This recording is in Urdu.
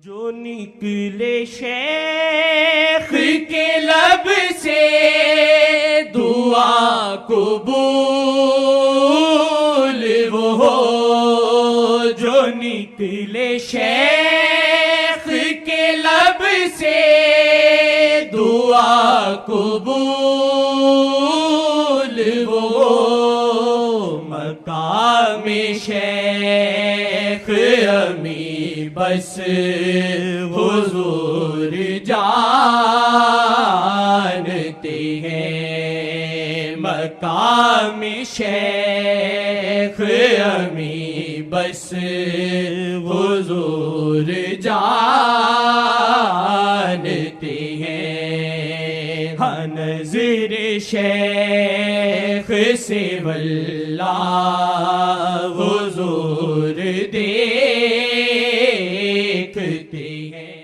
جو نکلے شیخ کے لب سے دعا قبول وہ ہو، جو نکلے شیخ کے لب سے دعا قبول وہ ہو، مقام شیخ امی بس حضور جانتے ہیں، مقام شیخ امی بس حضور جانتے ہیں، ہاں نظر شیخ سے واللہ حضور دیکھتے ہیں۔